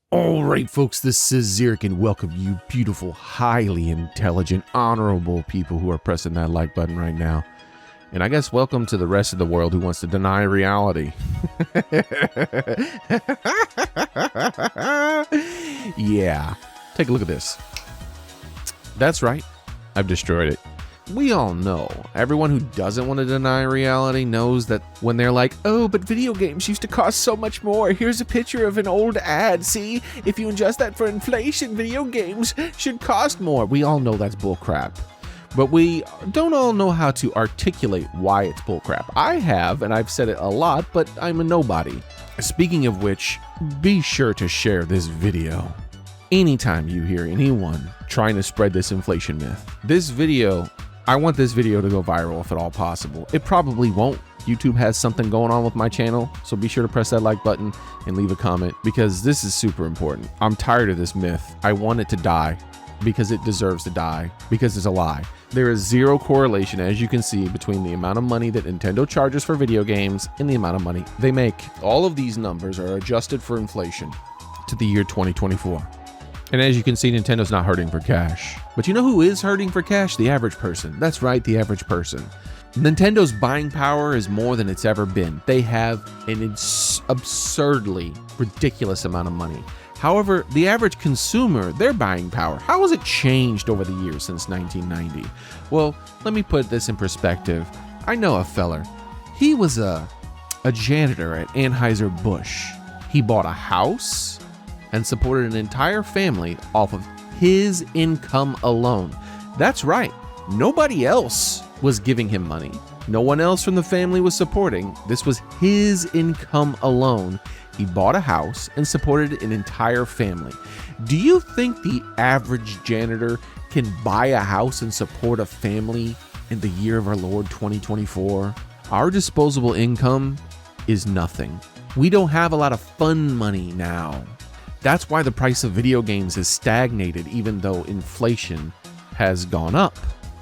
All right, folks, this is Zirk, and welcome you beautiful, highly intelligent, honorable people who are pressing that like button right now. And I guess welcome to the rest of the world who wants to deny reality. Yeah, take a look at this. That's right, I've destroyed it. We all know, everyone who doesn't want to deny reality knows that when they're like, oh, but video games used to cost so much more. Here's a picture of an old ad. See, if you adjust that for inflation, video games should cost more. We all know that's bullcrap. But we don't all know how to articulate why it's bullcrap. I have, and I've said it a lot, but I'm a nobody. Speaking of which, be sure to share this video. Anytime you hear anyone trying to spread this inflation myth, I want this video to go viral if at all possible. It probably won't. YouTube has something going on with my channel, so be sure to press that like button and leave a comment because this is super important. I'm tired of this myth. I want it to die because it deserves to die because it's a lie. There is zero correlation, as you can see, between the amount of money that Nintendo charges for video games and the amount of money they make. All of these numbers are adjusted for inflation to the year 2024. And as you can see, Nintendo's not hurting for cash. But you know who is hurting for cash? The average person. That's right, the average person. Nintendo's buying power is more than it's ever been. They have an absurdly ridiculous amount of money. However, the average consumer, their buying power, how has it changed over the years since 1990? Well, let me put this in perspective. I know a feller. He was a janitor at Anheuser-Busch. He bought a house and supported an entire family off of his income alone. That's right, nobody else was giving him money. No one else from the family was supporting. This was his income alone. He bought a house and supported an entire family. Do you think the average janitor can buy a house and support a family in the year of our Lord 2024? Our disposable income is nothing. We don't have a lot of fun money now. That's why the price of video games has stagnated even though inflation has gone up.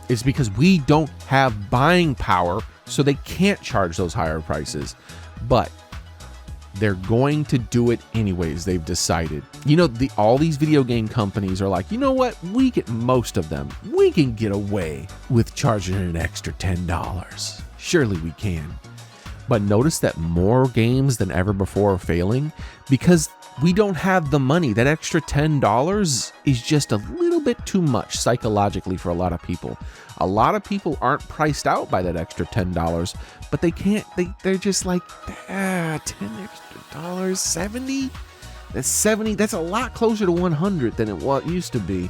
It's because we don't have buying power, so they can't charge those higher prices. But they're going to do it anyways, they've decided. You know, all these video game companies are like, you know what? Most of them, we can get away with charging an extra $10. Surely we can. But notice that more games than ever before are failing because we don't have the money. That extra $10 is just a little bit too much psychologically for a lot of people. A lot of people aren't priced out by that extra $10, but they can't, they're just like, 10 extra dollars, 70? That's 70, that's a lot closer to 100 than it used to be.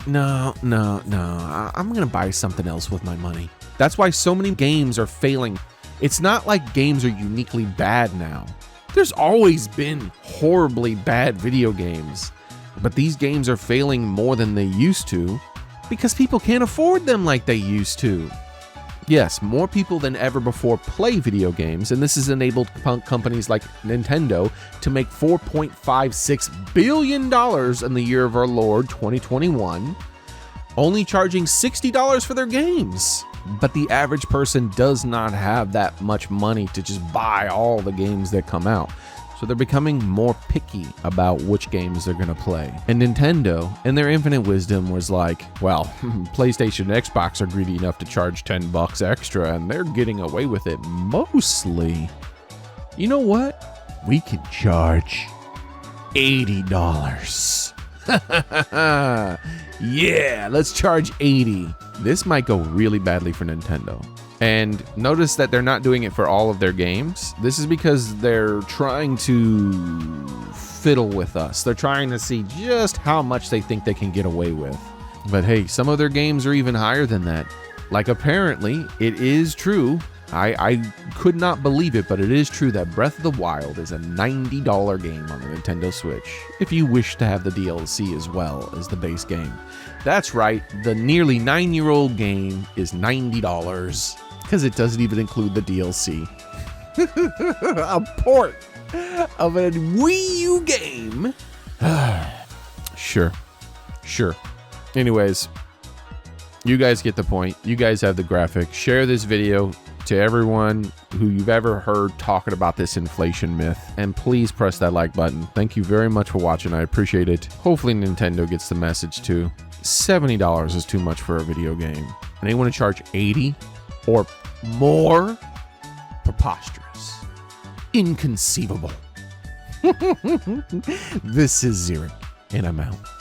No, I'm gonna buy something else with my money. That's why so many games are failing. It's not like games are uniquely bad now. There's always been horribly bad video games, but these games are failing more than they used to because people can't afford them like they used to. Yes, more people than ever before play video games, and this has enabled companies like Nintendo to make $4.56 billion in the year of our Lord 2021, only charging $60 for their games. But the average person does not have that much money to just buy all the games that come out. So they're becoming more picky about which games they're going to play. And Nintendo, in their infinite wisdom, was like, well, PlayStation and Xbox are greedy enough to charge $10 extra, and they're getting away with it mostly. You know what? We can charge $80. Yeah, let's charge $80. This might go really badly for Nintendo. And notice that they're not doing it for all of their games. This is because they're trying to fiddle with us. They're trying to see just how much they think they can get away with. But hey, some of their games are even higher than that. Like apparently, it is true. I could not believe it, but it is true that Breath of the Wild is a $90 game on the Nintendo Switch, if you wish to have the DLC as well as the base game. That's right, the nearly 9-year-old game is $90, because it doesn't even include the DLC. A port of a Wii U game. Sure. Anyways, you guys get the point. You guys have the graphic. Share this video. to everyone who you've ever heard talking about this inflation myth. And please press that like button. Thank you very much for watching. I appreciate it. Hopefully Nintendo gets the message too. $70 is too much for a video game. And they want to charge $80 or more? Preposterous. Inconceivable. This is Xeric, and I'm out.